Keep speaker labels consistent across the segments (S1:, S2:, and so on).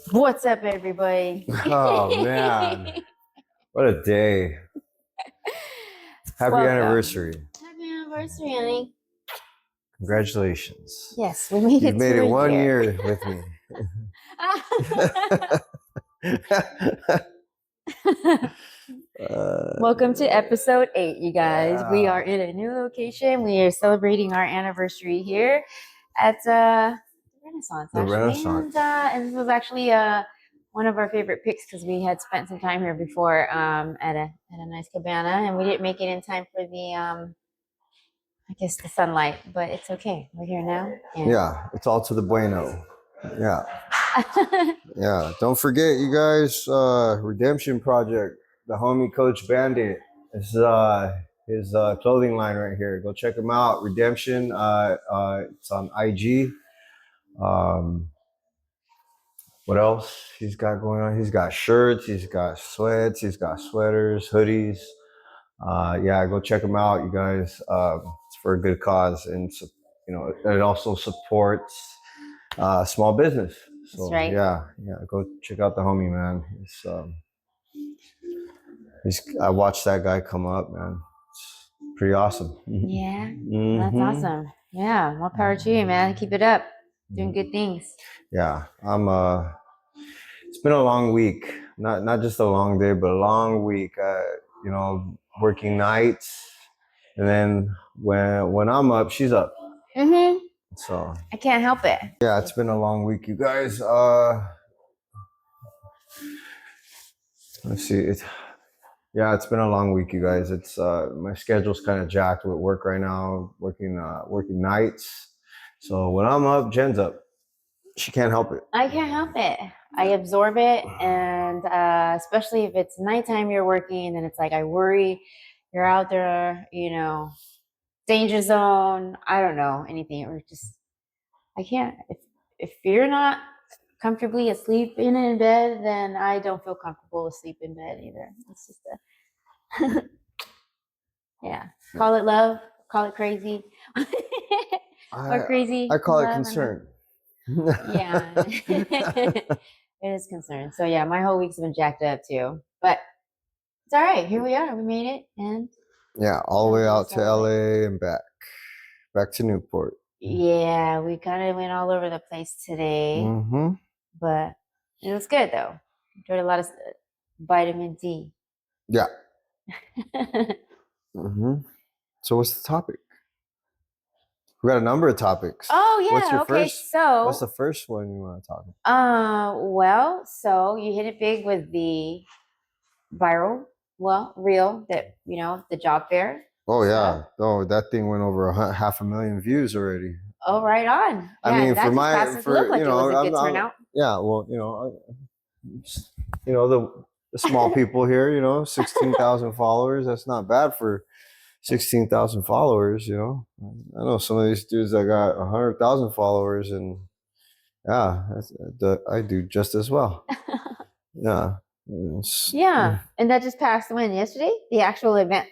S1: What's up, everybody?
S2: Oh man, what a day. Happy
S1: Welcome.
S2: anniversary.
S1: Happy anniversary, honey.
S2: Congratulations.
S1: Yes, we made
S2: You've
S1: it
S2: made
S1: to
S2: it
S1: a
S2: 1 year with me.
S1: Welcome to episode 8, you guys. We
S2: Yeah.
S1: are in a new location. We are celebrating our anniversary here at Renaissance,
S2: The
S1: actually.
S2: Renaissance.
S1: And this was actually one of our favorite picks because we had spent some time here before at a nice cabana, and we didn't make it in time for the I guess the sunlight, but it's okay. We're here now.
S2: Yeah, it's all to the bueno. Yeah. Yeah. Don't forget, you guys, Redemption Project, the homie Coach Bandit. It's his clothing line right here. Go check him out. Redemption. It's on IG. What else he's got going on? He's got shirts, he's got sweats, he's got sweaters, hoodies. Yeah, go check him out, you guys. It's for a good cause, and it also supports small business. So
S1: That's right.
S2: yeah, go check out the homie, man. I watched that guy come up, man. It's pretty awesome.
S1: Yeah, that's awesome. Yeah, more power to you, man. Keep it up. Doing good things.
S2: Yeah, it's been a long week. Not just a long day, but a long week. Working nights, and then when I'm up, she's up.
S1: Mm-hmm.
S2: So
S1: I can't help it.
S2: yeah, it's been a long week, you guys. Let's see. It's been a long week, you guys. It's my schedule's kind of jacked with work right now. Working nights. So when I'm up, Jen's up. She can't help it.
S1: I can't help it. I absorb it, and especially if it's nighttime, you're working, and it's like I worry you're out there, danger zone. I don't know anything, or just I can't. If you're not comfortably asleep in bed, then I don't feel comfortable asleep in bed either. It's just yeah. Call it love, call it crazy. Or crazy.
S2: I call it
S1: love,
S2: concern.
S1: Yeah. It is concern. So yeah, my whole week's been jacked up too. But it's all right. Here we are. We made it, and
S2: Yeah, all the way out to LA and back to Newport.
S1: Yeah, we kind of went all over the place today, but it was good though. Enjoyed a lot of vitamin D.
S2: Yeah. So what's the topic? We got a number of topics.
S1: Oh yeah.
S2: What's your
S1: okay.
S2: first?
S1: So
S2: what's the first one you want to talk about?
S1: Well, so you hit it big with the viral, reel that the job fair.
S2: Oh yeah. Oh, that thing went over 500,000 views already.
S1: Oh, right on. Yeah,
S2: I mean,
S1: that
S2: for
S1: just
S2: my
S1: passes. Looked like it was a good turnout.
S2: Yeah. Well, the small people here. 16,000 followers. That's not bad for 16,000 followers. I know some of these dudes that got 100,000 followers, and yeah, I do just as well. Yeah.
S1: Yeah, and that just passed when yesterday. The actual event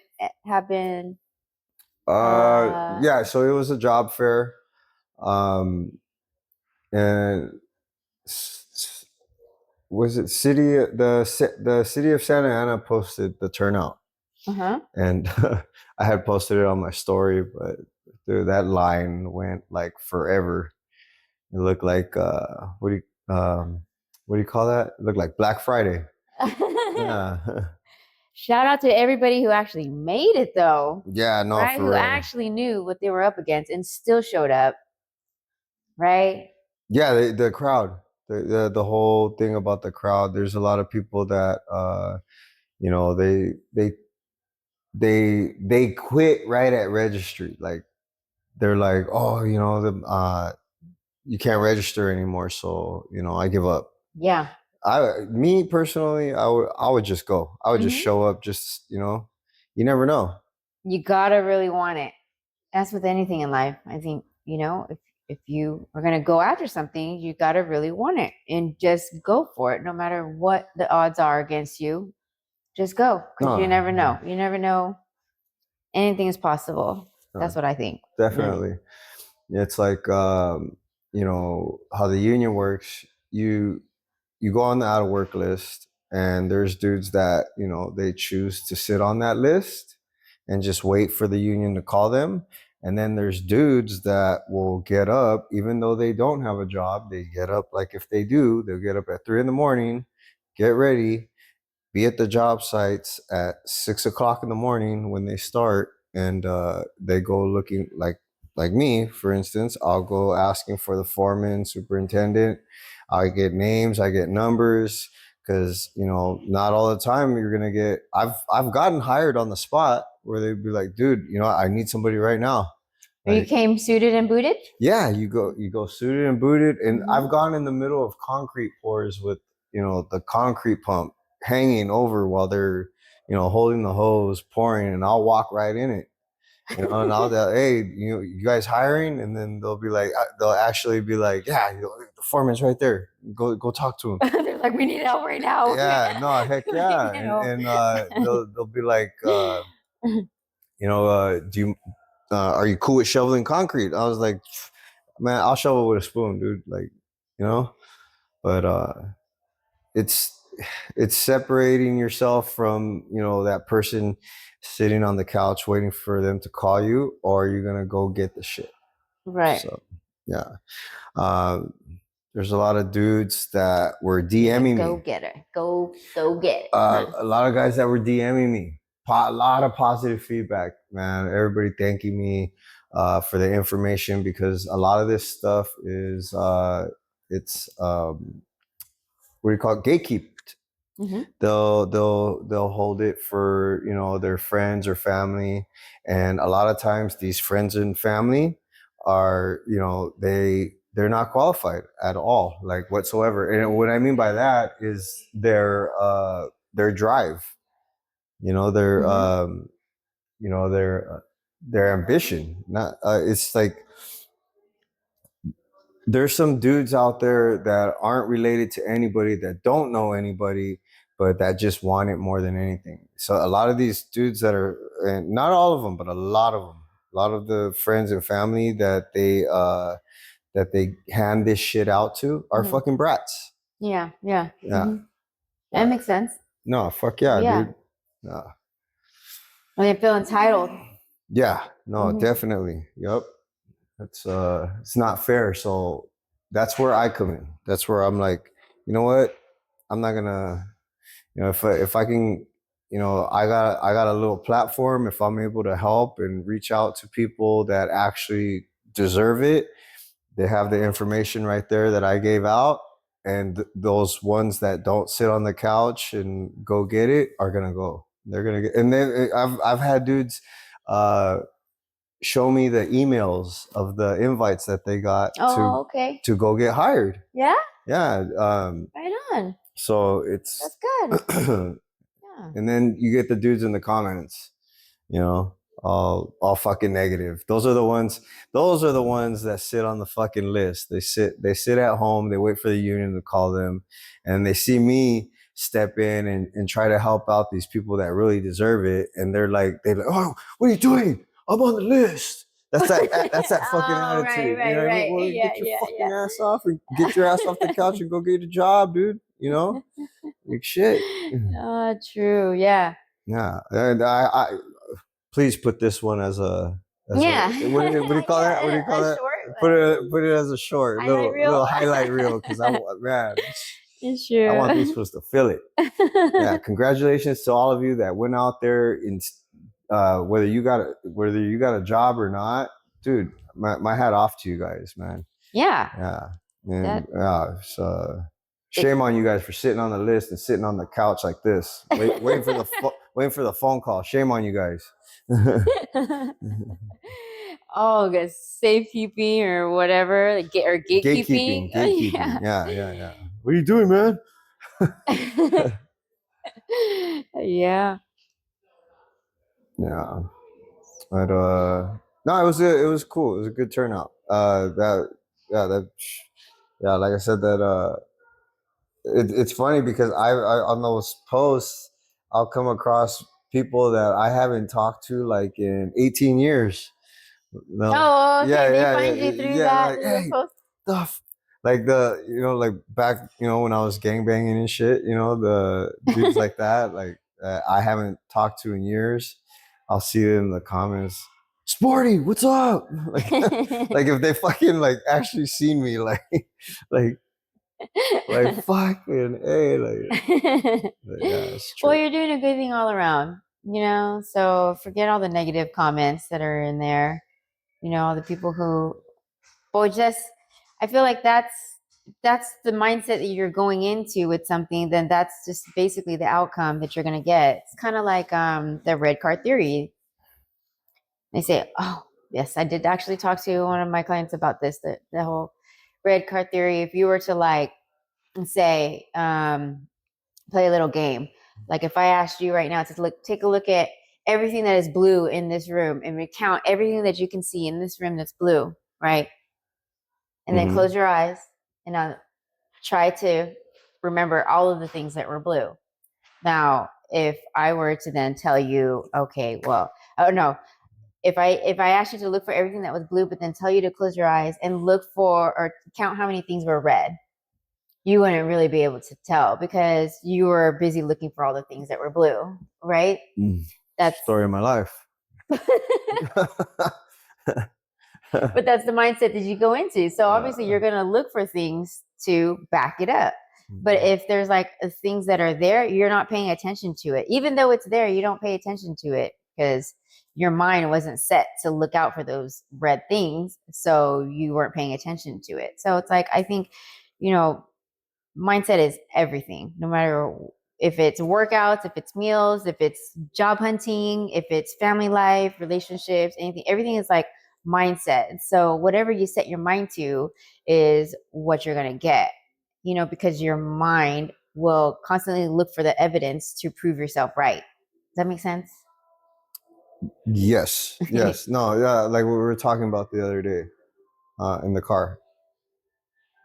S1: happened.
S2: Yeah. So it was a job fair, and was it the city of Santa Ana posted the turnout, and I had posted it on my story, but dude, that line went like forever. It looked like what do you call that? It looked like Black Friday. Yeah.
S1: Shout out to everybody who actually made it though.
S2: Yeah, no,
S1: right?
S2: for
S1: Who
S2: real.
S1: actually knew what they were up against and still showed up. Right?
S2: Yeah, the crowd. The whole thing about the crowd. There's a lot of people that they quit right at registry. Like they're like, oh, you can't register anymore, so I give up.
S1: Yeah.
S2: Me personally, I would just go. I would just show up. Just you never know.
S1: You gotta really want it. That's with anything in life. I think if you are gonna go after something, you gotta really want it and just go for it, no matter what the odds are against you. Just go, because you never know. You never know. Anything is possible. That's what I think.
S2: Definitely. It's like how the union works. you go on the out of work list, and there's dudes that, they choose to sit on that list and just wait for the union to call them. And then there's dudes that will get up, even though they don't have a job. They get up, like if they do, they'll get up at 3 a.m, get ready, be at the job sites at 6 o'clock in the morning when they start, and they go looking like me, for instance. I'll go asking for the foreman, superintendent. I get names, I get numbers, because not all the time you're gonna get. I've gotten hired on the spot where they'd be like, dude, I need somebody right now.
S1: Or you came suited and booted?
S2: Yeah, you go suited and booted, and I've gone in the middle of concrete pours with the concrete pump hanging over while they're holding the hose pouring, and I'll walk right in it. And I'll hey, you guys hiring? And then they'll actually be like, yeah, the foreman's right there. Go talk to him.
S1: They're like, we need help right now.
S2: Yeah, no, heck yeah. And they'll be like, do you are you cool with shoveling concrete? I was like, man, I'll shovel with a spoon, dude. But it's separating yourself from that person sitting on the couch waiting for them to call you, or you're gonna go get the shit.
S1: Right.
S2: So yeah, there's a lot of dudes that were DMing me.
S1: Go get it. Go get it.
S2: A lot of guys that were DMing me. A lot of positive feedback, man. Everybody thanking me for the information, because a lot of this stuff is it's what do you call it? Gatekeeped. They'll hold it for their friends or family, and a lot of times these friends and family are they're not qualified at all, like whatsoever. And what I mean by that is their drive, their ambition. Not it's like there's some dudes out there that aren't related to anybody, that don't know anybody, but that just want it more than anything. So a lot of these dudes that are, and not all of them, but a lot of the friends and family that they hand this shit out to are fucking brats.
S1: Yeah. That makes sense.
S2: No, fuck yeah, dude. No.
S1: They feel entitled.
S2: Yeah, no, definitely. Yep. It's not fair. So that's where I come in. That's where I'm like, you know what? I'm not gonna, if I can, I got a little platform. If I'm able to help and reach out to people that actually deserve it, they have the information right there that I gave out. And those ones that don't sit on the couch and go get it are gonna go. They're gonna get. And then I've had dudes show me the emails of the invites that they got to go get hired.
S1: Yeah.
S2: Yeah.
S1: Right on.
S2: So
S1: that's good.
S2: Yeah. And then you get the dudes in the comments, all fucking negative. Those are the ones that sit on the fucking list. They sit at home, they wait for the union to call them, and they see me step in and try to help out these people that really deserve it. And they're like, oh, what are you doing? I'm on the list. That's that fucking attitude.
S1: Right,
S2: you know what I mean? Well, get your fucking ass off and get your ass off the couch and go get a job, dude. Like shit.
S1: Oh, true. Yeah.
S2: Yeah. And I please put this one as a what do you call that? What do you call that? Short, put it as a short little highlight reel, because man,
S1: it's true.
S2: I want these supposed to fill it. Yeah, congratulations to all of you that went out there in whether you got a job or not, dude. My hat off to you guys, man.
S1: Yeah.
S2: And shame on you guys for sitting on the list and sitting on the couch like this, waiting for the phone call. Shame on you guys.
S1: Oh, safekeeping or whatever, or gatekeeping.
S2: Yeah. What are you doing, man?
S1: Yeah.
S2: Yeah. But no, it was cool. It was a good turnout. Like I said, that it's funny because I on those posts I'll come across people that I haven't talked to like in 18 years.
S1: No. Oh, okay. They find you through that.
S2: Like, hey, like like back, when I was gangbanging and shit, the dudes like that, like I haven't talked to in years. I'll see it in the comments. Sporty, what's up? Like if they fucking like actually seen me, like fucking hey, yeah, it's
S1: Well,
S2: true.
S1: you're doing a good thing all around, so forget all the negative comments that are in there, all the people who, well, just, I feel like that's the mindset that you're going into with something, then that's just basically the outcome that you're going to get. It's kind of like the red card theory. They say, oh, yes, I did actually talk to one of my clients about this, the whole red card theory. If you were to like say, play a little game, like if I asked you right now to take a look at everything that is blue in this room and recount everything that you can see in this room that's blue, right? And then close your eyes and now try to remember all of the things that were blue. Now, if I were to then tell you, okay, well, oh no, if I asked you to look for everything that was blue, but then tell you to close your eyes and look for or count how many things were red, you wouldn't really be able to tell because you were busy looking for all the things that were blue, right?
S2: That's story of my life.
S1: But that's the mindset that you go into. So obviously you're going to look for things to back it up. But if there's like things that are there, you're not paying attention to it. Even though it's there, you don't pay attention to it because your mind wasn't set to look out for those red things. So you weren't paying attention to it. So it's like, I think, mindset is everything, no matter if it's workouts, if it's meals, if it's job hunting, if it's family life, relationships, anything, everything is like mindset. And so whatever you set your mind to is what you're going to get, because your mind will constantly look for the evidence to prove yourself right. Does that make sense?
S2: Yes. No, yeah, like what we were talking about the other day in the car.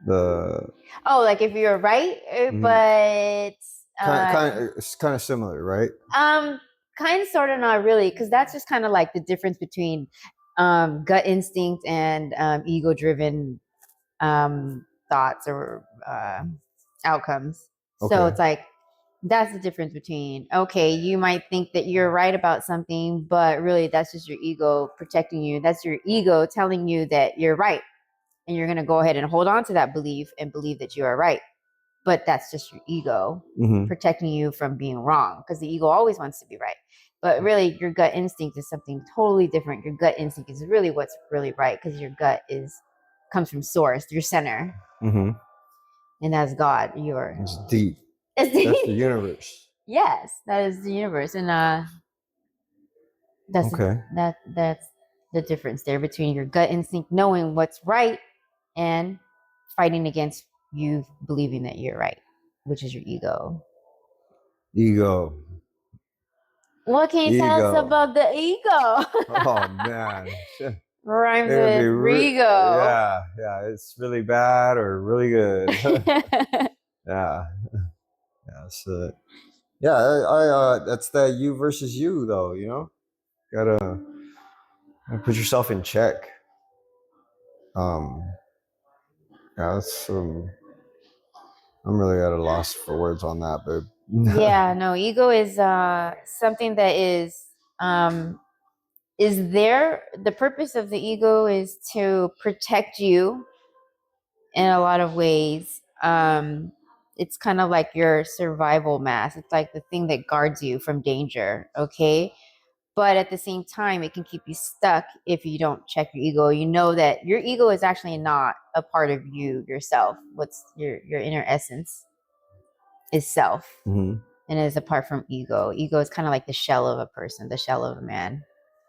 S1: Like if you're right, but
S2: it's kind of similar, right?
S1: Kind of, sort of, not really, because that's just kind of like the difference between gut instinct and ego-driven thoughts or outcomes. Okay. So it's like that's the difference between, okay, you might think that you're right about something, but really that's just your ego protecting you. That's your ego telling you that you're right. And you're going to go ahead and hold on to that belief and believe that you are right. But that's just your ego protecting you from being wrong, because the ego always wants to be right. But really, your gut instinct is something totally different. Your gut instinct is really what's really right, because your gut comes from source, your center. And that's God.
S2: It's deep.
S1: It's deep.
S2: That's the universe.
S1: Yes, that is the universe. And that's that's the difference there between your gut instinct knowing what's right and fighting against you believing that you're right, which is your ego. What can you tell us about the ego?
S2: Oh man,
S1: rhymes with Rigo.
S2: Yeah, it's really bad or really good. Yeah. So I that's that you versus you though. Gotta put yourself in check. Yeah, that's I'm really at a loss for words on that, but
S1: yeah, no, ego is something that is there. The purpose of the ego is to protect you in a lot of ways. It's kind of like your survival mask. It's like the thing that guards you from danger, okay? But at the same time, it can keep you stuck if you don't check your ego. You know that your ego is actually not a part of you yourself. What's your inner essence is self. And is apart from ego. Ego is kind of like the shell of a person, the shell of a man.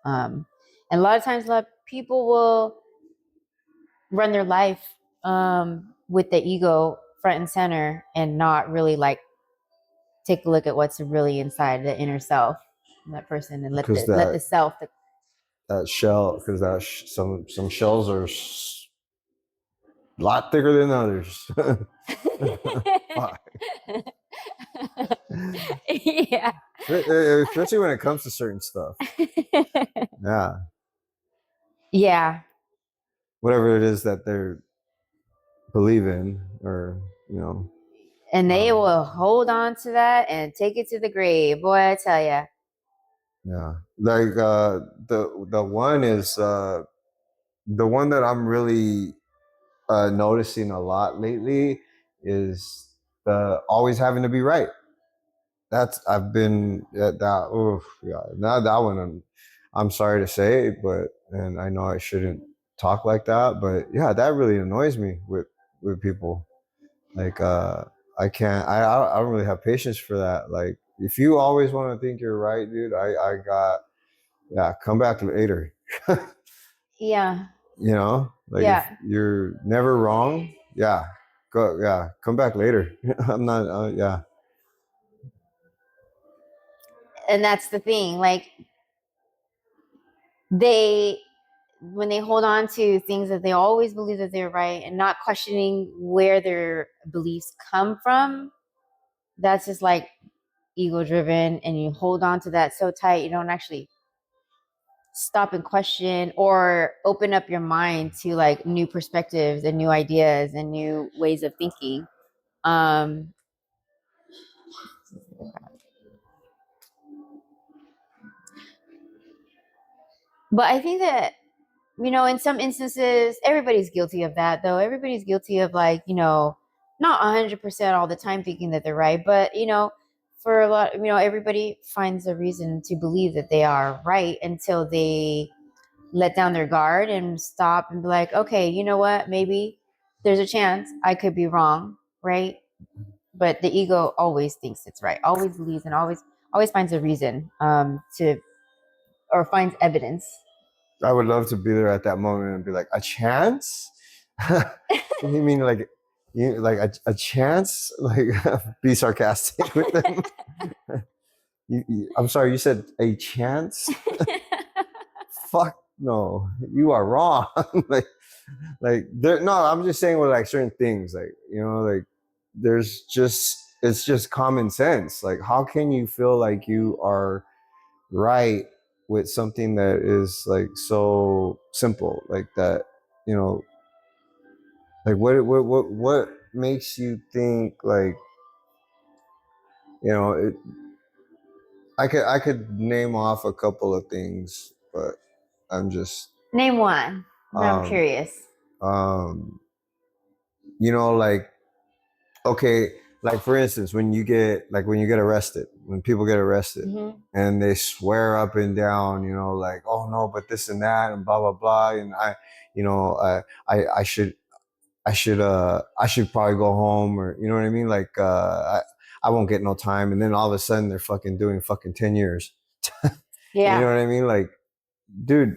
S1: And a lot of times, a lot of people will run their life with the ego front and center and not really like take a look at what's really inside the inner self, that person, and let the self.
S2: That shell, because some shells are a lot thicker than others.
S1: Yeah.
S2: Especially when it comes to certain stuff. Yeah.
S1: Yeah.
S2: Whatever it is that they're believe in, or you know.
S1: And they will hold on to that and take it to the grave. Boy, I tell ya.
S2: Yeah, like the one is the one that I'm really noticing a lot lately is the always having to be right. That's I've been at that. Oh yeah, now that one. I'm sorry to say, but and I know I shouldn't talk like that, but yeah, that really annoys me with people. Like I can't. I don't really have patience for that. Like if you always want to think you're right, dude, I got yeah. Come back later.
S1: Yeah.
S2: You know, like if
S1: Yeah.
S2: you're never wrong, yeah, go yeah, come back later. I'm not. Yeah.
S1: And that's the thing. Like, they, when they hold on to things that they always believe that they're right and not questioning where their beliefs come from, that's just like ego driven. And you hold on to that so tight, you don't actually stop and question or open up your mind to like new perspectives and new ideas and new ways of thinking. Um, but I think that, in some instances, everybody's guilty of that, though. Everybody's guilty of, like, not 100% all the time thinking that they're right, but, for a lot, everybody finds a reason to believe that they are right until they let down their guard and stop and be like, okay, you know what? Maybe there's a chance I could be wrong, right? But the ego always thinks it's right, always believes, and always finds a reason to or finds evidence.
S2: I would love to be there at that moment and be like, a chance? You mean like you like a chance? Like be sarcastic with them. I'm sorry, you said a chance? Fuck no, you are wrong. like there. No, I'm just saying with like certain things, like like there's just it's just common sense. Like how can you feel like you are right with something that is like so simple like that, you know like what makes you think like it, I could name off a couple of things, but I'm just
S1: Name one. I'm
S2: um
S1: curious.
S2: um like okay, like for instance when you get arrested, when people get arrested,
S1: Mm-hmm.
S2: and they swear up and down, like, oh no, but this and that and blah blah blah, and I should I should probably go home, or you know what I mean, like I won't get no time, and then all of a sudden they're fucking doing fucking 10 years. You know
S1: Yeah.
S2: what I mean? Like, dude,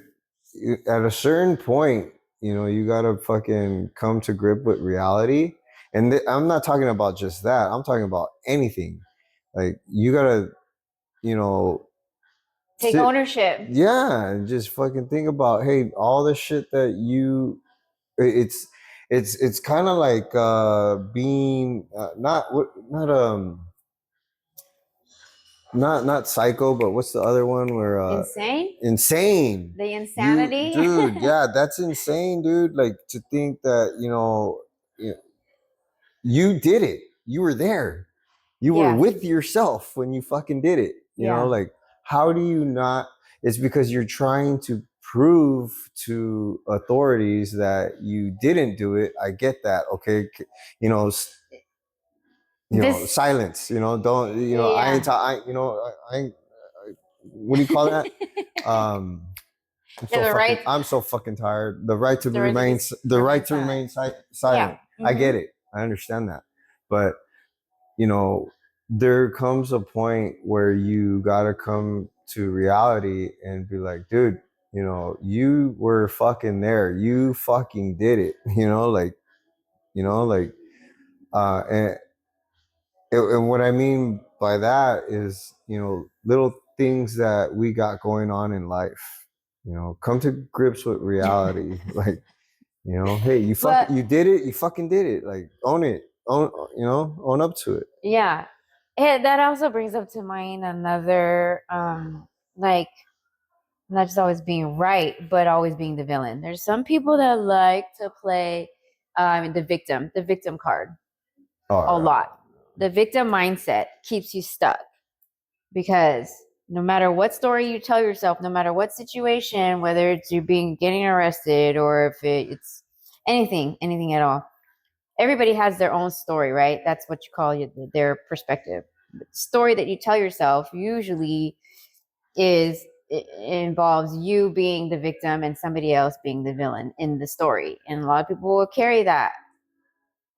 S2: at a certain point, you gotta fucking come to grip with reality. And I'm not talking about just that. I'm talking about anything. Like, you gotta, you know,
S1: Take
S2: sit,
S1: ownership.
S2: yeah, and just fucking think about, hey, all the shit that it's, it's kind of like being not psycho, but what's the other one where
S1: Insane.
S2: insane.
S1: The
S2: You
S1: insanity.
S2: dude, yeah, that's insane, dude. Like to think that, you did it. You were there. You were
S1: Yeah.
S2: with yourself when you fucking did it.
S1: Yeah.
S2: Like how do you not it's because you're trying to prove to authorities that you didn't do it. I get that. Okay. You know,
S1: This.
S2: silence, don't, I ain't,
S1: Yeah.
S2: I ain't, what do you call that? Um,
S1: Yeah. The right.
S2: I'm so fucking tired. The right to
S1: The right to be.
S2: remain, the
S1: Remain
S2: right to
S1: silent.
S2: remain
S1: Yeah.
S2: silent. I
S1: Mm-hmm.
S2: get it. I understand that. But, you know, there comes a point where you got to come to reality and be like, dude, you were fucking there. You fucking did it, like, and what I mean by that is, little things that we got going on in life. Come to grips with reality. Like, hey,
S1: But
S2: you did it. You fucking did it. Like, own it. Own up to it.
S1: yeah, that also brings up to mind another, like, not just always being right, but always being the villain. There's some people that like to play the victim card
S2: Oh,
S1: a
S2: yeah.
S1: lot. The victim mindset keeps you stuck because no matter what story you tell yourself, no matter what situation, whether it's you getting arrested or if it's anything at all, everybody has their own story, right? That's what you call their perspective. The story that you tell yourself usually it involves you being the victim and somebody else being the villain in the story. And a lot of people will carry that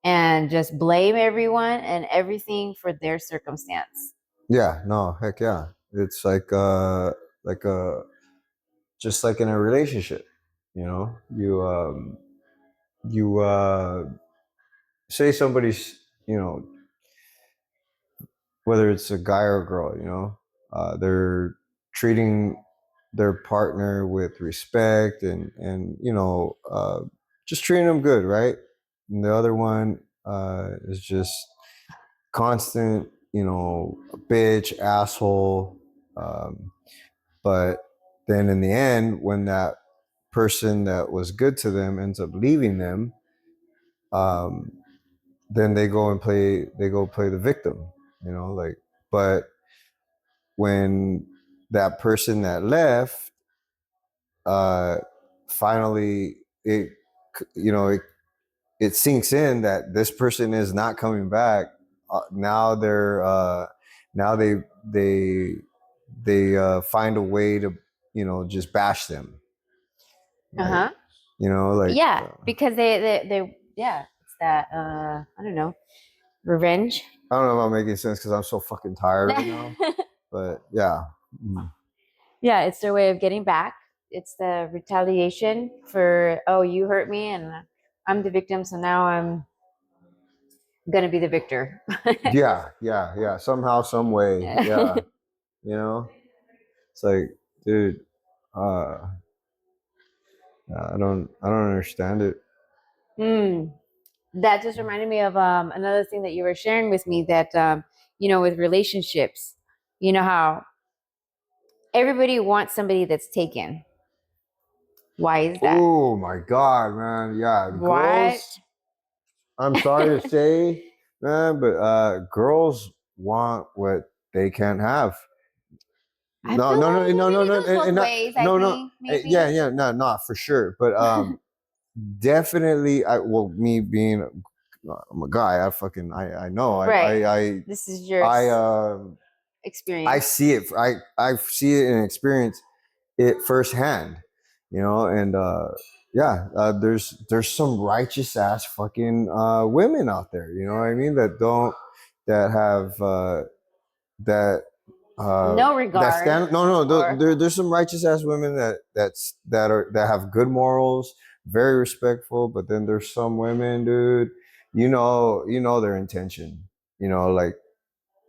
S1: and just blame everyone and everything for their circumstance.
S2: Yeah, no, heck yeah. It's like a just like in a relationship, you know, you say somebody's, you know, whether it's a guy or a girl, you know, they're treating their partner with respect and you know, just treating them good, right? And the other one is just constant, you know, bitch, asshole. But then in the end, when that person that was good to them ends up leaving them, um, then they go play the victim, you know, like, but when that person that left, uh, finally, you know, it sinks in that this person is not coming back. Now now they find a way to, you know, just bash them. Like,
S1: Uh-huh.
S2: you know, like,
S1: Yeah, because they yeah, it's that I don't know, revenge.
S2: I don't know if I'm making sense because I'm so fucking tired right now. But yeah. Mm.
S1: Yeah, it's their way of getting back. It's the retaliation for, oh, you hurt me and I'm the victim, so now I'm gonna be the victor.
S2: Yeah, yeah, yeah. Somehow, some way. Yeah. You know? It's like, dude, uh I don't understand it.
S1: Mm. That just reminded me of another thing that you were sharing with me that with relationships, you know how everybody wants somebody that's taken. Why is that?
S2: Oh my god, man. Yeah,
S1: What?
S2: girls, I'm sorry to say, man, but girls want what they can't have.
S1: I
S2: No,
S1: feel
S2: no, no,
S1: like
S2: no, no,
S1: maybe it
S2: no,
S1: goes both ways. I
S2: no, no.
S1: think
S2: Yeah,
S1: maybe.
S2: yeah, no, no, for sure. But definitely, well, me being, I'm a guy. I know.
S1: Right. This is your
S2: I, I
S1: experience.
S2: see it. I see it and experience it firsthand. You know, and yeah, there's some righteous ass fucking women out there. You know what I mean? That have that
S1: No
S2: that
S1: regard
S2: stand. No, no.
S1: or
S2: There's some righteous ass women that have good morals, very respectful. But then there's some women, dude. You know their intention. You know, like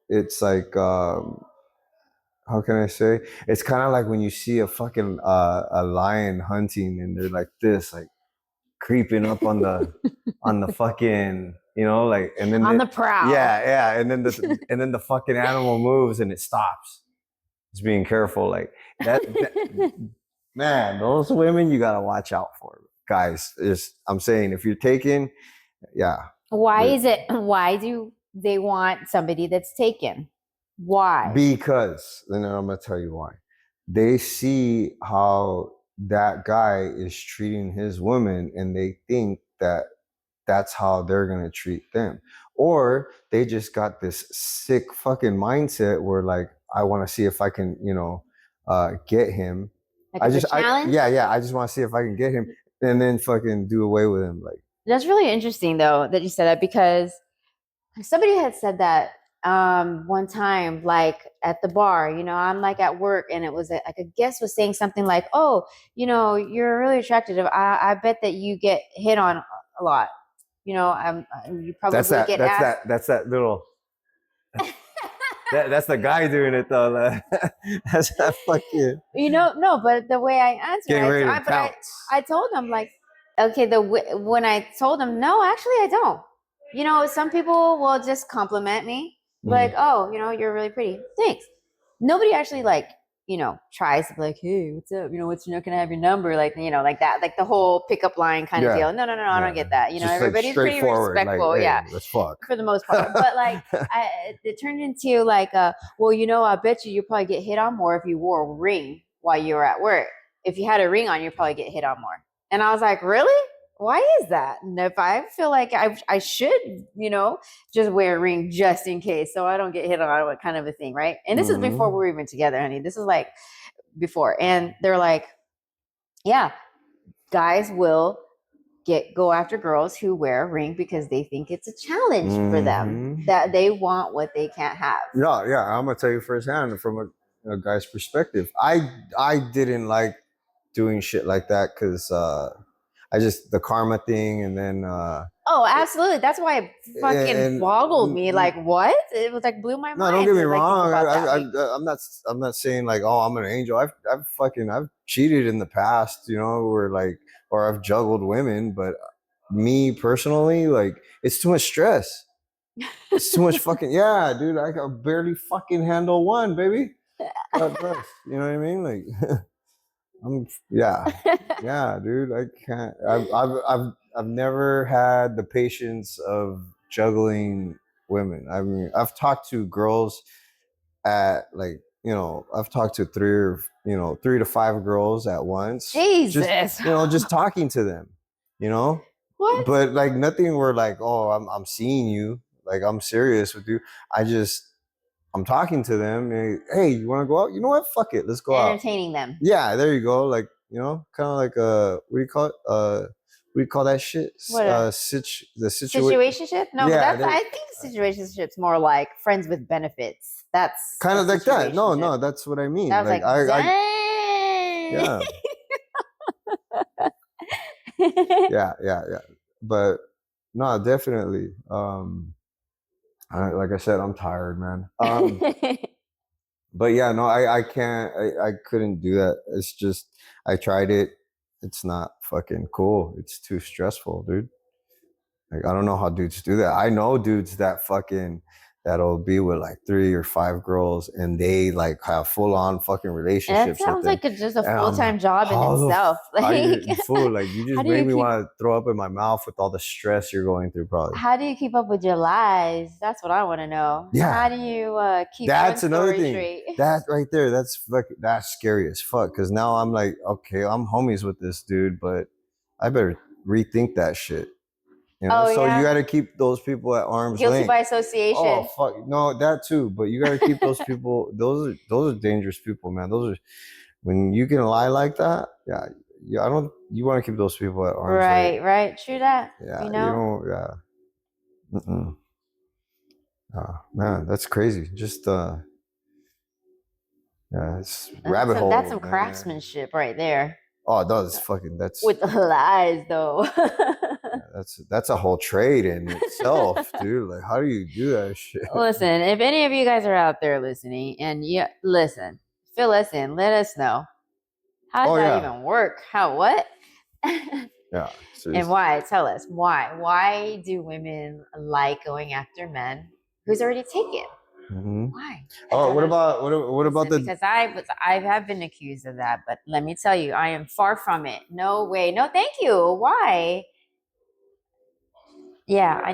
S2: it's like how can I say? It's kind of like when you see a fucking a lion hunting and they're like this, like creeping up on the fucking, you know, like, and then
S1: on the prowl.
S2: yeah, yeah, and then the fucking animal moves and it stops. Just being careful, like that man, those women you gotta watch out for, guys. Is I'm saying if you're taken, yeah,
S1: Why is it? Why do they want somebody that's taken? Why?
S2: because then I'm gonna tell you why. They see how that guy is treating his woman, and they think that that's how they're gonna treat them, or they just got this sick fucking mindset where like I want to see if I can, you know, get him.
S1: Like it's a challenge?
S2: Yeah, yeah. I just want to see if I can get him, and then fucking do away with him. Like,
S1: That's really interesting though that you said that because somebody had said that one time, like at the bar, I'm like at work and it was like a guest was saying something like, oh, you're really attractive. I bet that you get hit on a lot. You probably get asked.
S2: that's that little. That's the guy doing it though. That's that fucking
S1: No, but the way I answered,
S2: getting ready to pounce.
S1: I told him like, okay, when I told him, no, actually, I don't. Some people will just compliment me, like, oh, you're really pretty. Thanks. Nobody actually like, tries to be like, hey, what's up? What's can I have your number? Like, like that, like the whole pickup line kind of deal. No, I don't get that.
S2: Just
S1: Everybody's
S2: like
S1: pretty respectful.
S2: Like, hey,
S1: yeah.
S2: let's fuck.
S1: For the most part. But like, it turned into like, well, I bet you probably get hit on more if you wore a ring while you were at work. If you had a ring on, you'd probably get hit on more. And I was like, really? Why is that? And if I feel like I should, just wear a ring just in case so I don't get hit on, what kind of a thing, right? And this is before we were even together, honey. This is like before. And they're like, yeah, guys will go after girls who wear a ring because they think it's a challenge for them, that they want what they can't have.
S2: Yeah, I'm gonna tell you firsthand from a guy's perspective. I didn't like doing shit like that because the karma thing, and then
S1: oh, absolutely, that's why it fucking boggled me. Like, what? It was like blew my mind.
S2: No, don't get me wrong. I'm not saying like, oh, I'm an angel. I've cheated in the past, or I've juggled women, but me personally, like, it's too much stress. It's too much fucking, yeah, dude. I can barely fucking handle one, baby. God bless. You know what I mean? Like, yeah, dude. I can't. I've never had the patience of juggling women. I mean, I've talked to girls at like, I've talked to 3 to 5 girls at once.
S1: Jesus.
S2: Just talking to them,
S1: What?
S2: But like nothing where like, oh, I'm seeing you, like I'm serious with you. I'm talking to them. And, hey, you want to go out? You know what? Fuck it. Let's go out.
S1: Entertaining them.
S2: Yeah, there you go. Like, kind of like what do you call it? What do you call that shit? The
S1: situationship? No, yeah, but I think situationship's more like friends with benefits. That's
S2: kind of like that. No, that's what I mean.
S1: I was like,
S2: yeah. yeah. But no, definitely. Like I said, I'm tired, man. But yeah, no, I can't. I couldn't do that. It's just I tried it. It's not fucking cool. It's too stressful, dude. Like, I don't know how dudes do that. I know dudes that'll be with like 3 or 5 girls, and they like have full on fucking relationships.
S1: That sounds like just a full-time job in itself.
S2: Like, you just made me want to throw up in my mouth with all the stress you're going through. Probably.
S1: How do you keep up with your lies? That's what I want to know.
S2: Yeah.
S1: How do you keep?
S2: That's another thing. Straight? That right there. That's scary as fuck. Because now I'm like, okay, I'm homies with this dude, but I better rethink that shit. You got to keep those people at arm's length.
S1: Guilty by association.
S2: Oh fuck, no, that too. But you got to keep those people. Those are dangerous people, man. Those are, when you can lie like that. Yeah. You want to keep those people at arm's length.
S1: Right. True that.
S2: Yeah. Yeah. Man, that's crazy. Just it's rabbit hole.
S1: That's some craftsmanship right there.
S2: Oh, no, that's
S1: with the lies though.
S2: That's a whole trade in itself, dude. Like, how do you do that shit?
S1: Listen, if any of you guys are out there listening, and fill us in, let us know. How does that even work? What?
S2: Yeah.
S1: Seriously. And why? Tell us why. Why do women like going after men who's already taken?
S2: Mm-hmm.
S1: Why?
S2: Oh, what about
S1: because I have been accused of that, but let me tell you, I am far from it. No way. No, thank you. Why? Yeah, I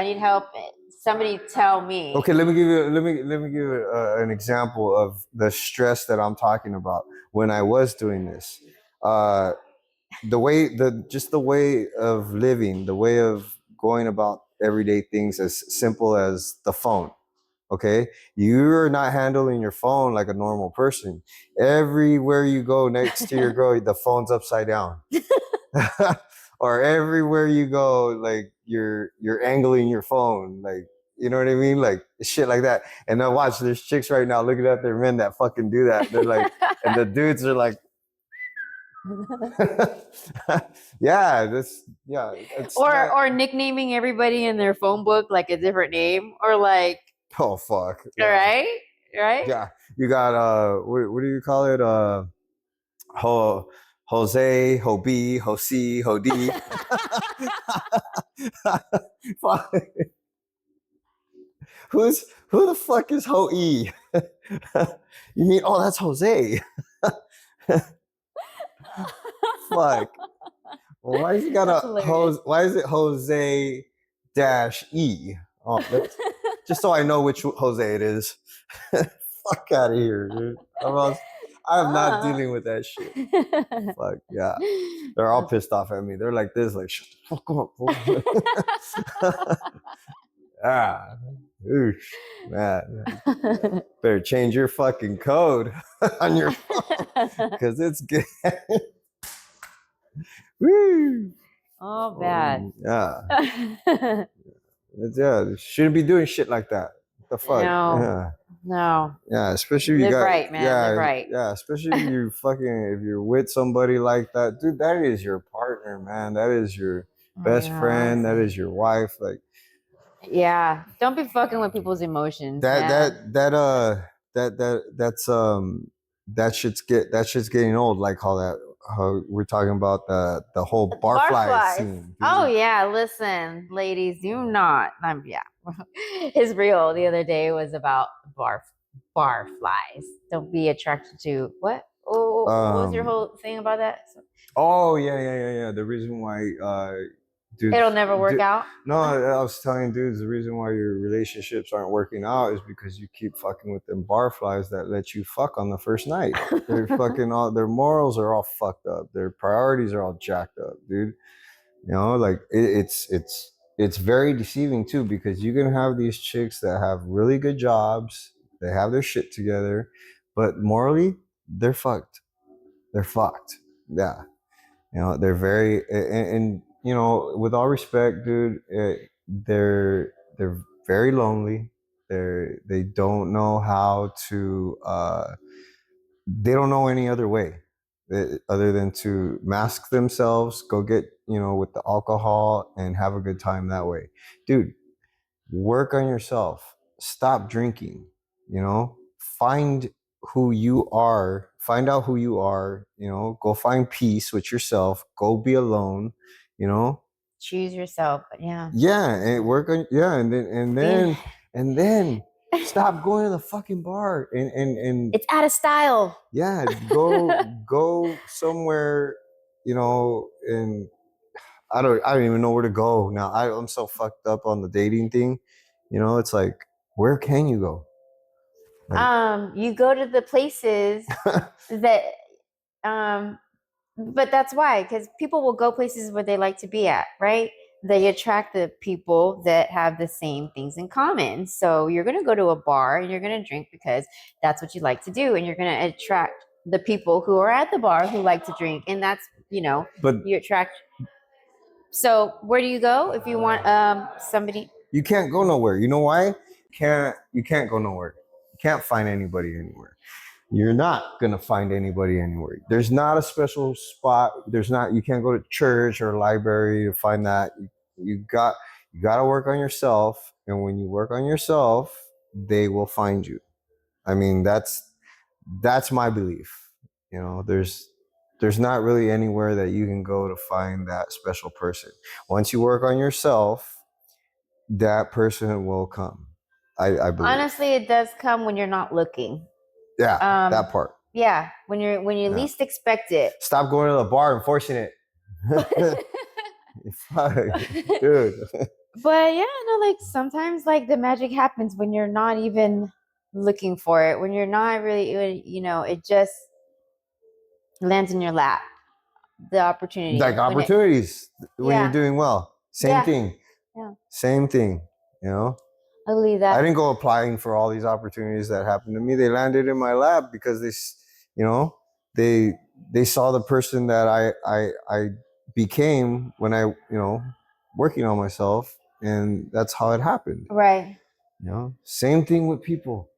S1: need help. Somebody tell me.
S2: Okay, let me give you an example of the stress that I'm talking about when I was doing this. The way of living, the way of going about everyday things, as simple as the phone. Okay, you're not handling your phone like a normal person. Everywhere you go next to your girl, the phone's upside down. Or everywhere you go, like you're angling your phone, like, you know what I mean, like shit like that. And then watch, there's chicks right now looking at their men that fucking do that. They're like, and the dudes are like,
S1: or nicknaming everybody in their phone book like a different name, or like,
S2: oh fuck,
S1: right?
S2: Yeah, you got what do you call it? Jose, Hobi, Hosi, Hodi. who the fuck is Ho E? You mean, oh, that's Jose. Fuck. Well, why is it got a Jose? Why is it Jose dash E? Oh, that's just so I know which Jose it is. Fuck out of here, dude. I'm not dealing with that shit. Fuck yeah. They're all pissed off at me. They're like this, like shut the fuck up. Ah, oosh, man. Better change your fucking code on your phone because it's good. Woo.
S1: Oh, bad.
S2: Yeah. Yeah, shouldn't be doing shit like that. What the fuck?
S1: No.
S2: Yeah.
S1: No.
S2: Yeah, especially if you
S1: Live
S2: got
S1: right, man.
S2: yeah,
S1: Live right.
S2: yeah, especially if you fucking if you're with somebody like that, dude, that is your partner, man. That is your best friend, that is your wife. Like
S1: yeah, don't be fucking with people's emotions.
S2: That shit's getting old, like how we're talking about the whole barfly scene.
S1: Oh yeah, listen, ladies, do not. Yeah, his reel the other day was about barflies. Don't be attracted to what? Oh, what was your whole thing about that?
S2: Oh yeah. The reason why dudes,
S1: it'll never work out.
S2: No, I was telling dudes the reason why your relationships aren't working out is because you keep fucking with them barflies that let you fuck on the first night. They're fucking all their morals are all fucked up. Their priorities are all jacked up, dude. You know, like it's very deceiving too because you can have these chicks that have really good jobs, they have their shit together, but morally they're fucked. They're fucked. Yeah. You know, they're very and you know, with all respect, dude, they're very lonely. They don't know how to. They don't know any other way other than to mask themselves, go get with the alcohol and have a good time that way, dude. Work on yourself. Stop drinking. Find who you are. Find out who you are. Go find peace with yourself. Go be alone.
S1: Choose yourself. Yeah.
S2: Yeah, and work on and then stop going to the fucking bar and
S1: it's out of style.
S2: Yeah, go somewhere. And I don't even know where to go now. I'm so fucked up on the dating thing. It's like, where can you go?
S1: You go to the places that but that's why, because people will go places where they like to be at, right? They attract the people that have the same things in common. So you're going to go to a bar and you're going to drink because that's what you like to do, and you're going to attract the people who are at the bar who like to drink, and that's
S2: but
S1: you attract. So where do you go if you want somebody?
S2: You can't go nowhere. You know why? You can't go nowhere. You can't find anybody anywhere. You're not gonna find anybody anywhere. There's not a special spot. You can't go to church or library to find that. You got to work on yourself, and when you work on yourself, they will find you. I mean, that's my belief. There's not really anywhere that you can go to find that special person. Once you work on yourself, that person will come. I believe.
S1: Honestly, it does come when you're not looking.
S2: Yeah, that part.
S1: Yeah, when you least expect it.
S2: Stop going to the bar and forcing it. Dude.
S1: But yeah, no, like sometimes like the magic happens when you're not even looking for it, when you're not really, it just lands in your lap. The opportunity.
S2: Like opportunities when you're doing well. Same thing.
S1: Yeah.
S2: Same thing,
S1: I believe that.
S2: I didn't go applying for all these opportunities that happened to me. They landed in my lap because they saw the person that I became when I, working on myself, and that's how it happened.
S1: Right.
S2: Same thing with people.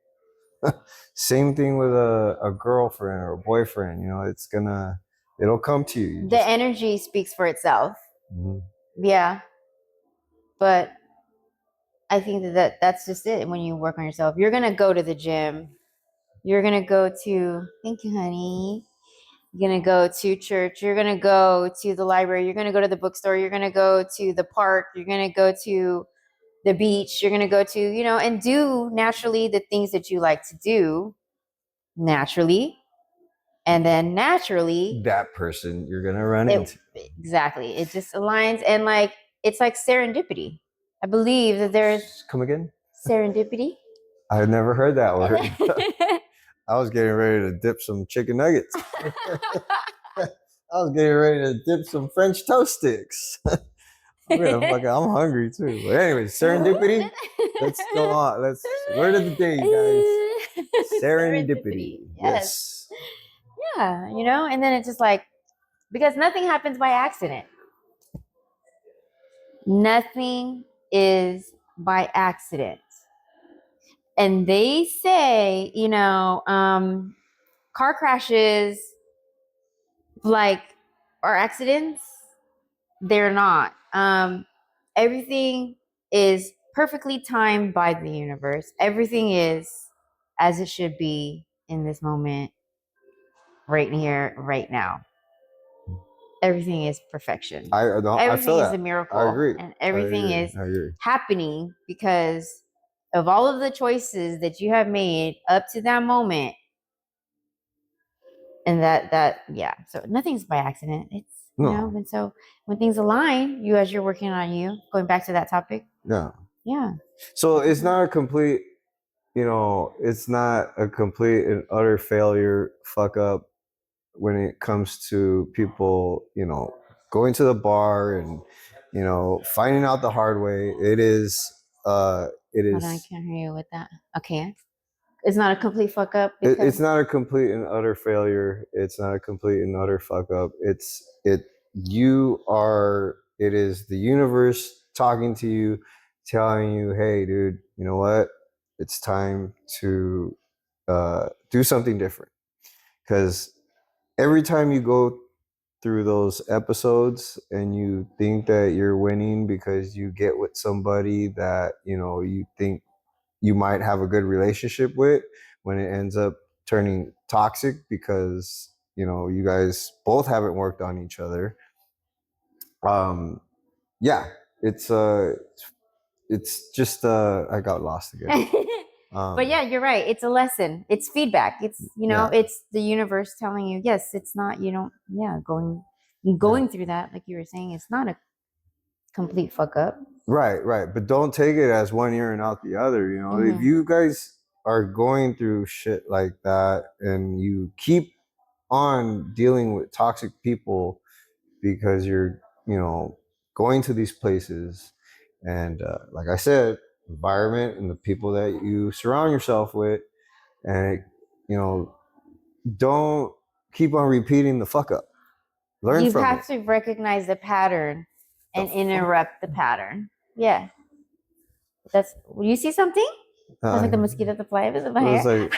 S2: Same thing with a girlfriend or a boyfriend. It'll come to you.
S1: The energy speaks for itself.
S2: Mm-hmm.
S1: Yeah. But I think that's just it. When you work on yourself, you're going to go to the gym. You're going to go to, thank you, honey. You're going to go to church. You're going to go to the library. You're going to go to the bookstore. You're going to go to the park. You're going to go to the beach. You're going to go to, and do naturally the things that you like to do naturally. And then naturally,
S2: that person you're going to run into.
S1: Exactly. It just aligns. And it's like serendipity. I believe that there's.
S2: Come again?
S1: Serendipity.
S2: I've never heard that word. I was getting ready to dip some chicken nuggets. I was getting ready to dip some French toast sticks. I'm hungry too. But anyway, serendipity. Let's go on. Word of the day, guys. Serendipity. Yes.
S1: Yeah, and then it's just because nothing happens by accident. Nothing is by accident. And they say, car crashes are accidents. They're not. Everything is perfectly timed by the universe. Everything is as it should be in this moment, right here, right now. Everything is perfection. Everything is a miracle.
S2: I agree.
S1: And everything is happening because of all of the choices that you have made up to that moment. And so nothing's by accident. It's, and so when things align, as you're working on going back to that topic.
S2: Yeah.
S1: Yeah.
S2: So it's not a complete, it's not a complete and utter failure, fuck up when it comes to people, going to the bar and, finding out the hard way. It is. Hold on,
S1: I can't hear you with that. Okay. It's not a complete fuck up.
S2: It's not a complete and utter failure. It's not a complete and utter fuck up. It is the universe talking to you, telling you, hey, dude, you know what? It's time to do something different. Because every time you go through those episodes and you think that you're winning because you get with somebody that, you think you might have a good relationship with, when it ends up turning toxic because, you guys both haven't worked on each other. Yeah, it's just I got lost again.
S1: But yeah, you're right. It's a lesson. It's feedback. It's, it's the universe telling you, yes, it's not, going through that. Like you were saying, it's not a complete fuck up.
S2: Right. But don't take it as one ear and out the other. If you guys are going through shit like that and you keep on dealing with toxic people because you're, going to these places, and like I said, environment and the people that you surround yourself with, and don't keep on repeating the fuck up. Learn from it.
S1: You have to recognize the pattern and interrupt the pattern. Yeah. Will you see something? Sounds like the mosquito, the fly was in my hair.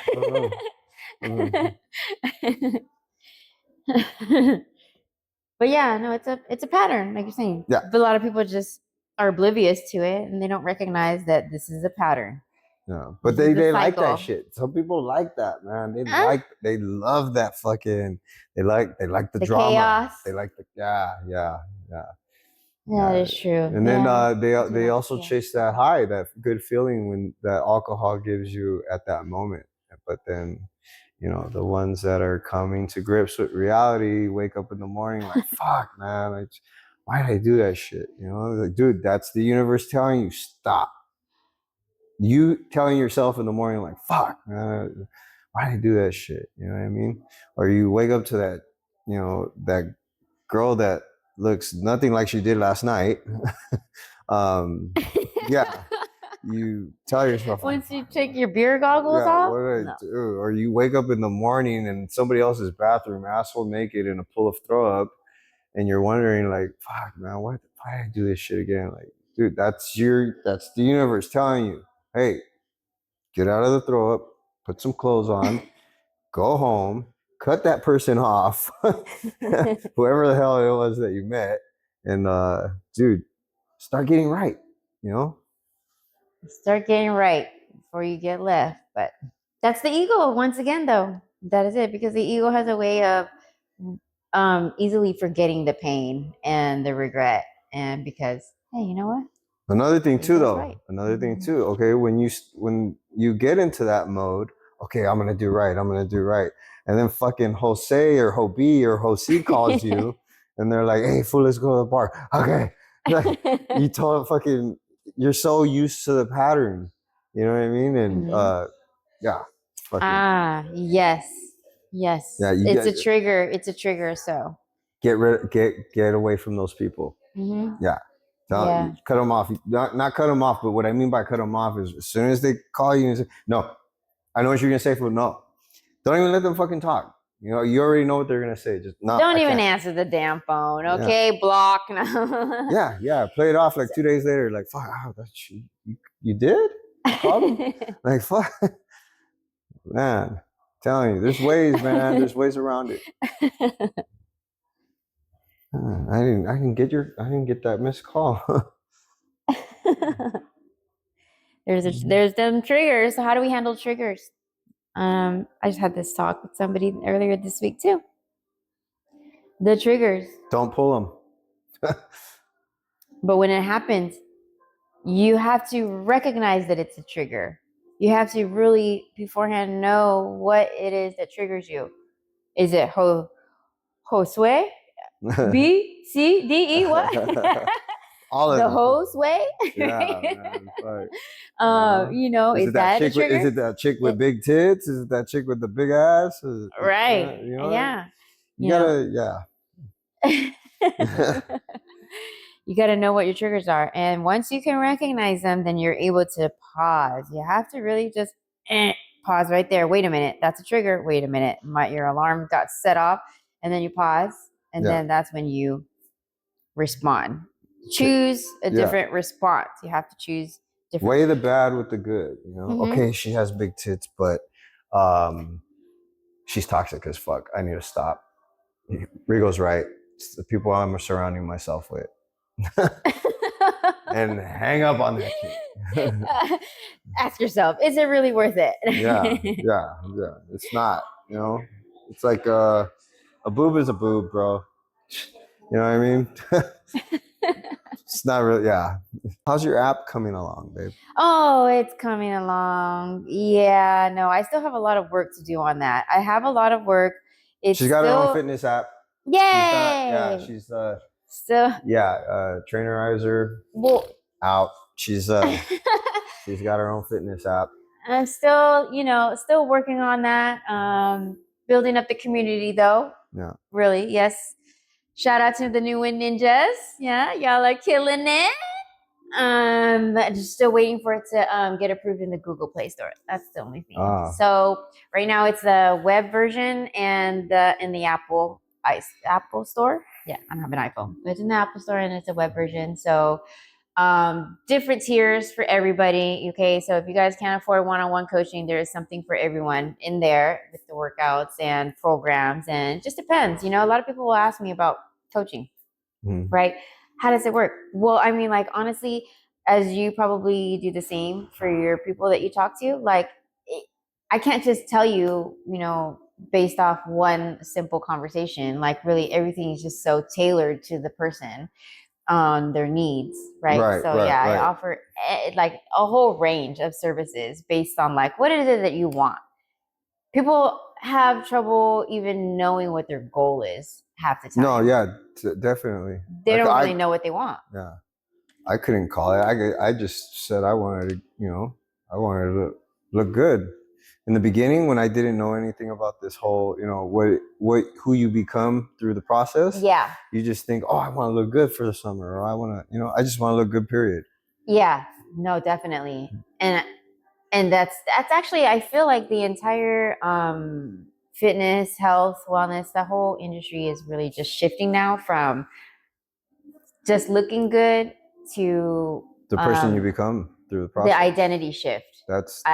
S1: But yeah, no, it's a pattern, like you're saying.
S2: Yeah.
S1: But a lot of people just are oblivious to it and they don't recognize that this is a pattern.
S2: Yeah, but they like that shit. Some people like that, man. They love that fucking. They like the drama.
S1: Chaos.
S2: They like the yeah.
S1: That is true.
S2: And then they also chase that high, that good feeling when that alcohol gives you at that moment. But then, the ones that are coming to grips with reality wake up in the morning like, fuck, man, why did I do that shit? Like, dude, that's the universe telling you stop. You telling yourself in the morning like, fuck, man, why did I do that shit? You know what I mean? Or you wake up to that, that girl that looks nothing like she did last night. Yeah, you tell yourself
S1: once you take your beer goggles off.
S2: What did I do? Or you wake up in the morning and somebody else's bathroom, asshole naked in a pool of throw up, and you're wondering like, fuck, man, why did I do this shit again? Like, dude, that's the universe telling you, hey, get out of the throw up, put some clothes on, go home, cut that person off, whoever the hell it was that you met, and dude, start getting right.
S1: Start getting right before you get left. But that's the ego once again, though. That is it, because the ego has a way of easily forgetting the pain and the regret, and because, hey, you know what?
S2: Another thing too,
S1: That's
S2: though.
S1: right.
S2: Another thing too. Okay, when you get into that mode, okay, I'm gonna do right. I'm gonna do right. And then fucking Jose or Hobie or Jose calls you, and they're like, "Hey, fool, let's go to the bar." Okay, like you told fucking, you're so used to the pattern. You know what I mean? And yeah, fucking
S1: yes, yes.
S2: yeah. You
S1: It's
S2: get
S1: a trigger. It's a trigger. So
S2: get away from those people. Yeah.
S1: yeah.
S2: Cut them off. Not cut them off, but what I mean by cut them off is as soon as they call you and say, no, I know what you're going to say, for no. Don't even let them fucking talk. You know, you already know what they're going to say. Just, no,
S1: Don't
S2: I
S1: even
S2: can't.
S1: answer the damn phone. Okay, block.
S2: Yeah. Play it off like 2 days later. Like, fuck, oh, you did? You called them? Like, fuck. Man, I'm telling you, there's ways, man. There's ways around it. I didn't get that missed call.
S1: There's them triggers. So how do we handle triggers? I just had this talk with somebody earlier this week too. The triggers.
S2: Don't pull them.
S1: But when it happens, you have to recognize that it's a trigger. You have to really beforehand know what it is that triggers you. Is it Josue? B, C, D, E, what?
S2: All of
S1: the
S2: them.
S1: hose way.
S2: Yeah, man,
S1: you know, is that a trigger?
S2: Is it that chick with big tits? Is it that chick with the big ass?
S1: Right.
S2: You know,
S1: yeah.
S2: You gotta, yeah.
S1: You got to know what your triggers are. And once you can recognize them, then you're able to pause. You have to really just pause right there. Wait a minute. That's a trigger. Wait a minute. Your alarm got set off. And then you pause. And then that's when you respond. Choose a different response. You have to choose different.
S2: Weigh the bad with the good. You know, okay, she has big tits, but she's toxic as fuck. I need to stop. Rigo's right. It's the people I'm surrounding myself with. And hang up on that shit.
S1: Ask yourself, is it really worth it?
S2: Yeah. It's not, you know. It's like a boob is a boob, bro. You know what I mean? It's not really, yeah. How's your app coming along, babe?
S1: Oh, it's coming along. Yeah, no, I still have a lot of work to do on that. I have a lot of work.
S2: She's got her own fitness app.
S1: Yay!
S2: She's
S1: still
S2: trainerizer out. She's she's got her own fitness app.
S1: I'm still, still working on that. Building up the community though.
S2: Yeah.
S1: Really, yes. Shout out to the New Wind Ninjas. Yeah, y'all are killing it. Just still waiting for it to get approved in the Google Play Store. That's the only thing. So right now it's the web version and in the Apple Store. Yeah, I don't have an iPhone, but it's in the Apple Store and it's a web version. So different tiers for everybody. Okay, so if you guys can't afford one-on-one coaching, there is something for everyone in there with the workouts and programs, and it just depends. A lot of people will ask me about coaching, right? How does it work? Well, I mean, like, honestly, as you probably do the same for your people that you talk to, like, I can't just tell you, based off one simple conversation. Like, really, everything is just so tailored to the person on their needs, right? I offer like a whole range of services based on like what is it that you want. People have trouble even knowing what their goal is half the time.
S2: No, yeah, definitely.
S1: They don't really know what they want.
S2: Yeah, I couldn't call it. I just said I wanted to, I wanted to look good. In the beginning, when I didn't know anything about this whole, who you become through the process.
S1: Yeah.
S2: You just think, oh, I want to look good for the summer, or I want to, I just want to look good, period.
S1: Yeah, no, definitely. And that's actually, I feel like the entire fitness, health, wellness, the whole industry is really just shifting now from just looking good to
S2: the person you become through the process.
S1: The identity shift. That's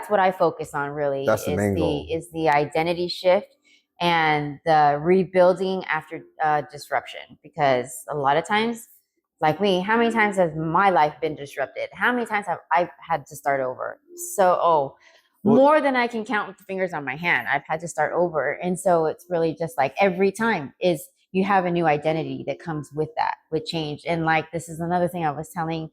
S1: what I focus on, really.
S2: That's the main goal.
S1: Is the identity shift and the rebuilding after disruption. Because a lot of times, like me, how many times has my life been disrupted? How many times have I had to start over? So, more than I can count with the fingers on my hand. I've had to start over. And so it's really just like every time is you have a new identity that comes with that, with change. And like, this is another thing I was telling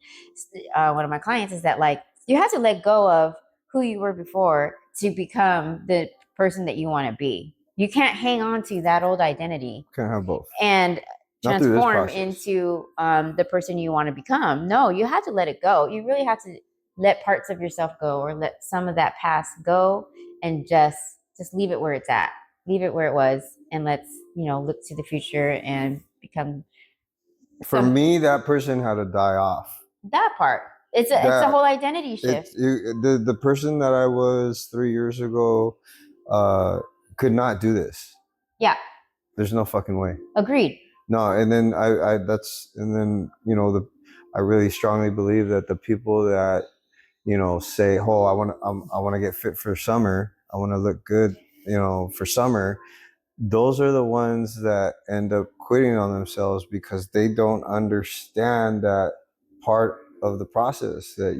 S1: one of my clients, is that like, you have to let go of who you were before to become the person that you want to be. You can't hang on to that old identity.
S2: Can't have both.
S1: And transform into the person you want to become. No, you have to let it go. You really have to let parts of yourself go, or let some of that past go, and just leave it where it's at. Leave it where it was, and let's, look to the future and become.
S2: For me, that person had to die off.
S1: That part. It's a whole identity shift.
S2: The person that I was 3 years ago could not do this.
S1: Yeah.
S2: There's no fucking way.
S1: Agreed.
S2: No, and then I really strongly believe that the people that say, oh, I want to get fit for summer, I want to look good, for summer, those are the ones that end up quitting on themselves, because they don't understand that part of the process, that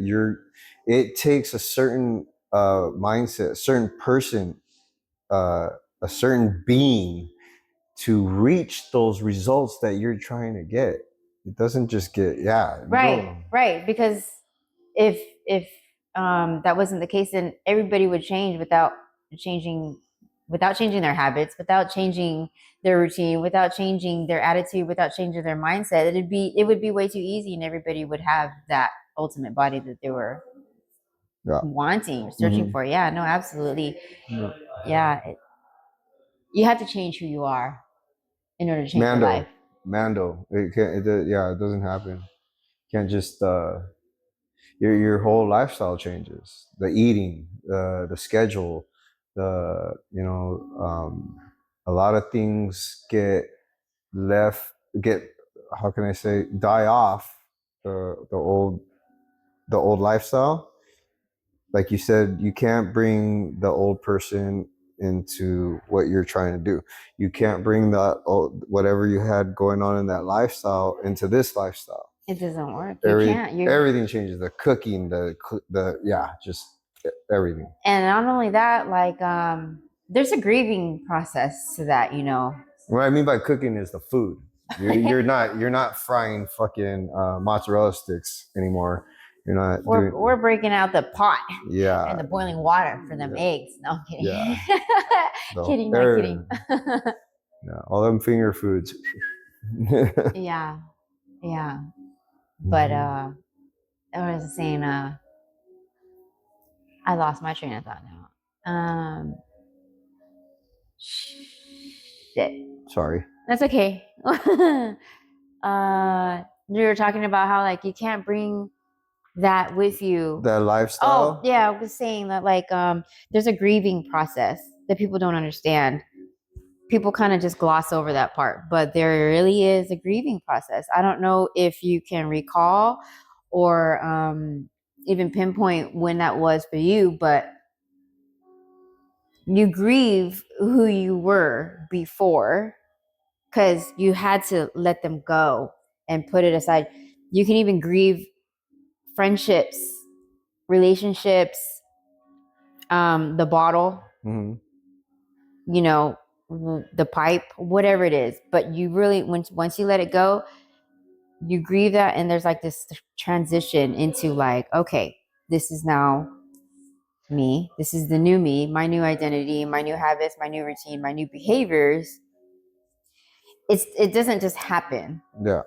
S2: it takes a certain mindset, a certain person, a certain being to reach those results that you're trying to get. It doesn't just get,
S1: right, because if that wasn't the case, then everybody would change without changing their habits, without changing their routine, without changing their attitude, without changing their mindset. It would be way too easy, and everybody would have that ultimate body that they were wanting, searching for. Yeah, no, absolutely. Yeah, you have to change who you are in order to change your life.
S2: It doesn't happen. You can't just your whole lifestyle changes. The eating, the schedule, a lot of things how can I say, die off the old lifestyle. Like you said, you can't bring the old person into what you're trying to do. You can't bring whatever you had going on in that lifestyle into this lifestyle.
S1: It doesn't work.
S2: Everything changes. The cooking, just everything.
S1: And not only that, like there's a grieving process to that,
S2: What I mean by cooking is the food. You're not frying fucking mozzarella sticks anymore. You're not.
S1: We're breaking out the pot.
S2: Yeah.
S1: And the boiling water for them eggs. No, I'm kidding.
S2: Yeah.
S1: Kidding, not kidding.
S2: Yeah, all them finger foods.
S1: Yeah. But I was saying, I lost my train of thought now. Shit.
S2: Sorry.
S1: That's okay. You were talking about how like you can't bring that with you.
S2: That lifestyle?
S1: Oh, yeah, I was saying that like there's a grieving process that people don't understand. People kind of just gloss over that part, but there really is a grieving process. I don't know if you can recall or even pinpoint when that was for you, but you grieve who you were before because you had to let them go and put it aside. You can even grieve friendships, relationships, the bottle, the pipe, whatever it is. But you really, once you let it go, you grieve that, and there's like this transition into like, okay, this is now me. This is the new me, my new identity, my new habits, my new routine, my new behaviors. It doesn't just happen.
S2: Yeah.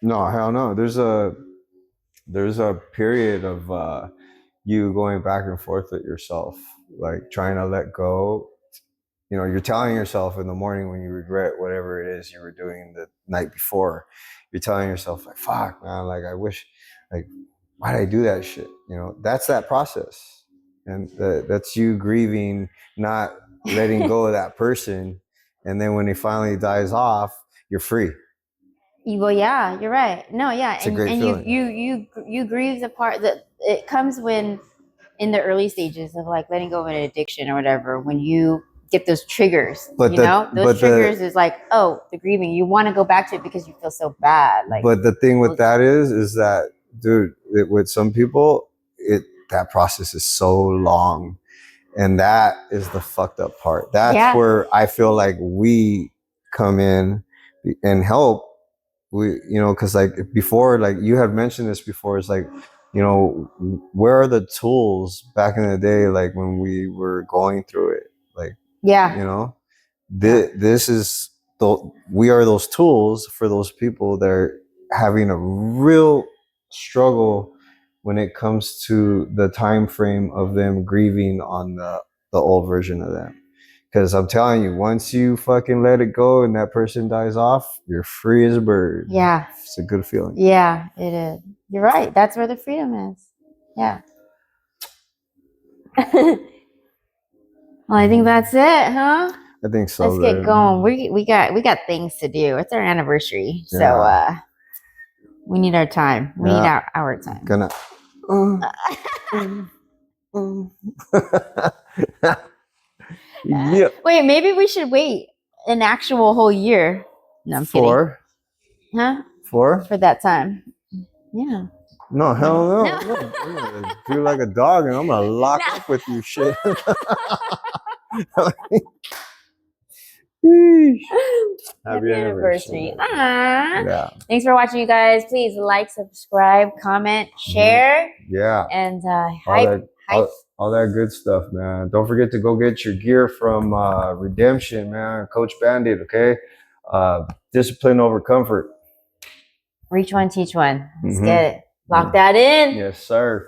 S2: No, hell no. There's a period of you going back and forth with yourself, like trying to let go. You're telling yourself in the morning when you regret whatever it is you were doing the night before, you're telling yourself like, fuck, man, like I wish, like, why did I do that shit? That's that process. And that's you grieving, not letting go of that person. And then when it finally dies off, you're free.
S1: Well, yeah, you're right. No, yeah.
S2: It's a great feeling.
S1: You grieve the part that it comes when in the early stages of like letting go of an addiction or whatever, when you get those triggers, those triggers is like, oh, the grieving, you want to go back to it because you feel so bad. Like,
S2: but the thing with that is that, dude, with some people, that process is so long, and that is the fucked up part. That's where I feel like we come in and help. We, because like before, like you had mentioned this before, it's like, where are the tools back in the day, like when we were going through it, like, this is we are those tools for those people that are having a real struggle when it comes to the time frame of them grieving on the old version of them. Because I'm telling you, once you fucking let it go and that person dies off, you're free as a bird.
S1: Yeah.
S2: It's a good feeling.
S1: Yeah, it is. You're right. That's where the freedom is. Yeah. Well, I think that's it, huh?
S2: I think so.
S1: Let's get going. We got things to do. It's our anniversary.
S2: Yeah.
S1: So we need our time. We need our time.
S2: Gonna yeah.
S1: Wait, maybe we should wait an actual whole year. No, I'm kidding. Huh?
S2: For
S1: that time. Yeah.
S2: No, hell no. I'm gonna do like a dog and I'm gonna lock up with you, shit. Happy anniversary.
S1: Yeah. Thanks for watching, you guys. Please like, subscribe, comment, share.
S2: Yeah.
S1: And
S2: all that good stuff, man. Don't forget to go get your gear from Redemption, man. Coach Bandit, okay? Discipline over comfort.
S1: Reach one, teach one. Let's get it. Lock that in.
S2: Yes, sir.